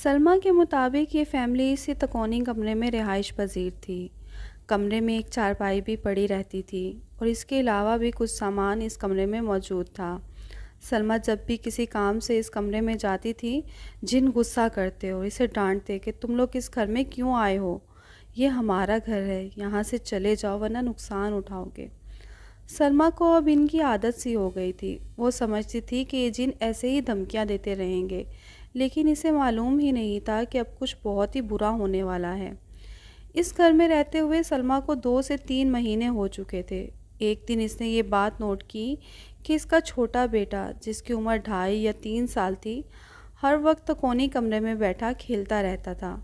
सलमा के मुताबिक ये फैमिली इसी तकोनी कमरे में रिहाइश पजीर थी। कमरे में एक चारपाई भी पड़ी रहती थी और इसके अलावा भी कुछ सामान इस कमरे में मौजूद था। सलमा जब भी किसी काम से इस कमरे में जाती थी, जिन गुस्सा करते और इसे डांटते कि तुम लोग इस घर में क्यों आए हो, ये हमारा घर है, यहाँ से चले जाओ वरना नुकसान उठाओगे। सलमा को अब इनकी आदत सी हो गई थी। वो समझती थी कि ये जिन ऐसे ही धमकियां देते रहेंगे, लेकिन इसे मालूम ही नहीं था कि अब कुछ बहुत ही बुरा होने वाला है। इस घर में रहते हुए सलमा को 2 से 3 महीने हो चुके थे। एक दिन इसने ये बात नोट की कि इसका छोटा बेटा, जिसकी उम्र 2.5 या 3 साल थी, हर वक्त कोने कमरे में बैठा खेलता रहता था।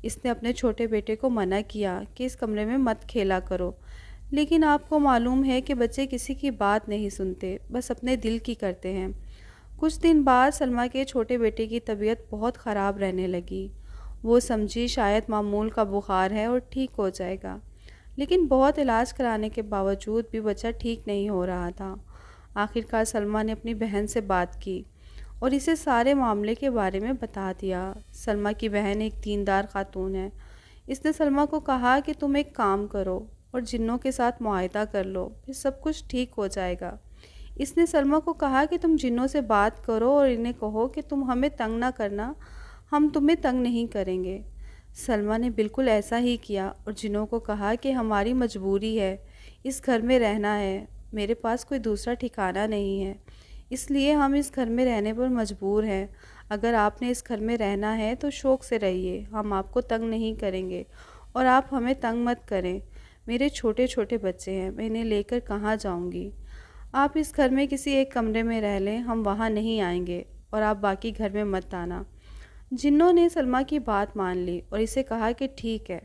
इसने अपने छोटे बेटे को मना किया कि इस कमरे में मत खेला करो, लेकिन आपको मालूम है कि बच्चे किसी की बात नहीं सुनते, बस अपने दिल की करते हैं। कुछ दिन बाद सलमा के छोटे बेटे की तबीयत बहुत ख़राब रहने लगी। वो समझी शायद मामूल का बुखार है और ठीक हो जाएगा, लेकिन बहुत इलाज कराने के बावजूद भी बच्चा ठीक नहीं हो रहा था। आखिरकार सलमा ने अपनी बहन से बात की और इसे सारे मामले के बारे में बता दिया। सलमा की बहन एक दीनदार खातून है। इसने सलमा को कहा कि तुम एक काम करो और जिन्नों के साथ मुआहिदा कर लो, फिर सब कुछ ठीक हो जाएगा। इसने सलमा को कहा कि तुम जिन्नों से बात करो और इन्हें कहो कि तुम हमें तंग ना करना, हम तुम्हें तंग नहीं करेंगे। सलमा ने बिल्कुल ऐसा ही किया और जिन्नों को कहा कि हमारी मजबूरी है, इस घर में रहना है, मेरे पास कोई दूसरा ठिकाना नहीं है, इसलिए हम इस घर में रहने पर मजबूर हैं। अगर आपने इस घर में रहना है तो शौक़ से रहिए, हम आपको तंग नहीं करेंगे और आप हमें तंग मत करें। मेरे छोटे छोटे बच्चे हैं, मैं इन्हें लेकर कहाँ जाऊँगी। आप इस घर में किसी एक कमरे में रह लें, हम वहाँ नहीं आएंगे और आप बाकी घर में मत आना। जिन्नों ने सलमा की बात मान ली और इसे कहा कि ठीक है,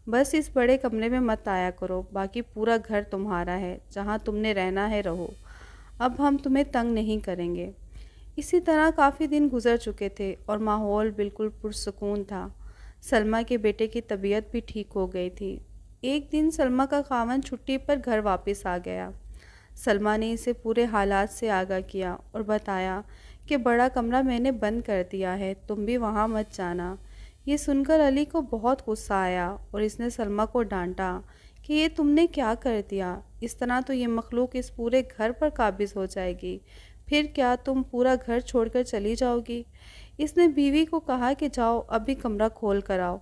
बस इस बड़े कमरे में मत आया करो, बाकी पूरा घर तुम्हारा है, जहाँ तुमने रहना है रहो, अब हम तुम्हें तंग नहीं करेंगे। इसी तरह काफ़ी दिन गुजर चुके थे और माहौल बिल्कुल पुरसुकून था। सलमा के बेटे की तबीयत भी ठीक हो गई थी। एक दिन सलमा का खावंद छुट्टी पर घर वापस आ गया। सलमा ने इसे पूरे हालात से आगाह किया और बताया कि बड़ा कमरा मैंने बंद कर दिया है, तुम भी वहाँ मत जाना। ये सुनकर अली को बहुत गुस्सा आया और इसने सलमा को डांटा कि ये तुमने क्या कर दिया, इस तरह तो ये मखलूक इस पूरे घर पर काबिज हो जाएगी, फिर क्या तुम पूरा घर छोड़कर चली जाओगी। इसने बीवी को कहा कि जाओ अभी कमरा खोल कर आओ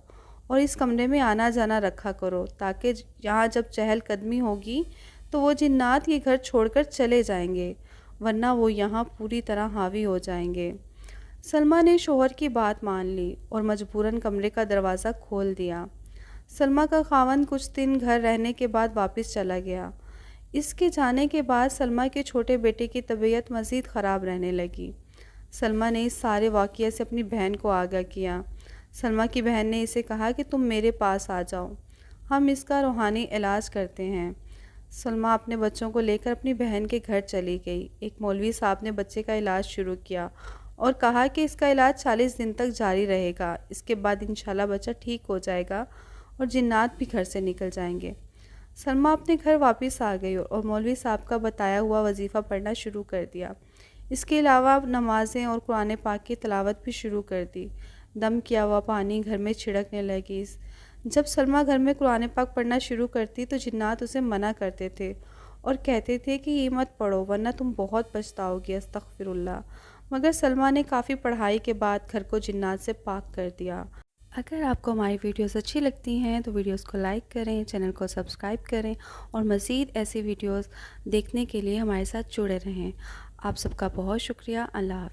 और इस कमरे में आना जाना रखा करो, ताकि यहाँ जब चहलकदमी होगी तो वो जिन्नात ये घर छोड़कर चले जाएंगे, वरना वो यहाँ पूरी तरह हावी हो जाएंगे। सलमा ने शोहर की बात मान ली और मजबूरन कमरे का दरवाज़ा खोल दिया। सलमा का खावंद कुछ दिन घर रहने के बाद वापस चला गया। इसके जाने के बाद सलमा के छोटे बेटे की तबीयत मज़ीद ख़राब रहने लगी। सलमा ने इस सारे वाक़ये से अपनी बहन को आगाह किया। सलमा की बहन ने इसे कहा कि तुम मेरे पास आ जाओ, हम इसका रूहानी इलाज करते हैं। सलमा अपने बच्चों को लेकर अपनी बहन के घर चली गई। एक मौलवी साहब ने बच्चे का इलाज शुरू किया और कहा कि इसका इलाज 40 दिन तक जारी रहेगा, इसके बाद इंशाल्लाह बच्चा ठीक हो जाएगा और जिन्नात भी घर से निकल जाएंगे। सलमा अपने घर वापस आ गई और मौलवी साहब का बताया हुआ वजीफ़ा पढ़ना शुरू कर दिया। इसके अलावा नमाज़ें और कुरान पाक की तिलावत भी शुरू कर दी। दम किया हुआ पानी घर में छिड़कने लगी। जब सलमा घर में कुरान पाक पढ़ना शुरू करती तो जिन्नात उसे मना करते थे और कहते थे कि ये मत पढ़ो वरना तुम बहुत पछताओगी, अस्तगफिरुल्लाह। मगर सलमा ने काफ़ी पढ़ाई के बाद घर को जिन्नात से पाक कर दिया। अगर आपको हमारी वीडियोस अच्छी लगती हैं तो वीडियोस को लाइक करें, चैनल को सब्सक्राइब करें और मज़ीद ऐसी वीडियोस देखने के लिए हमारे साथ जुड़े रहें। आप सबका बहुत शुक्रिया। अल्लाह हाफ़िज़।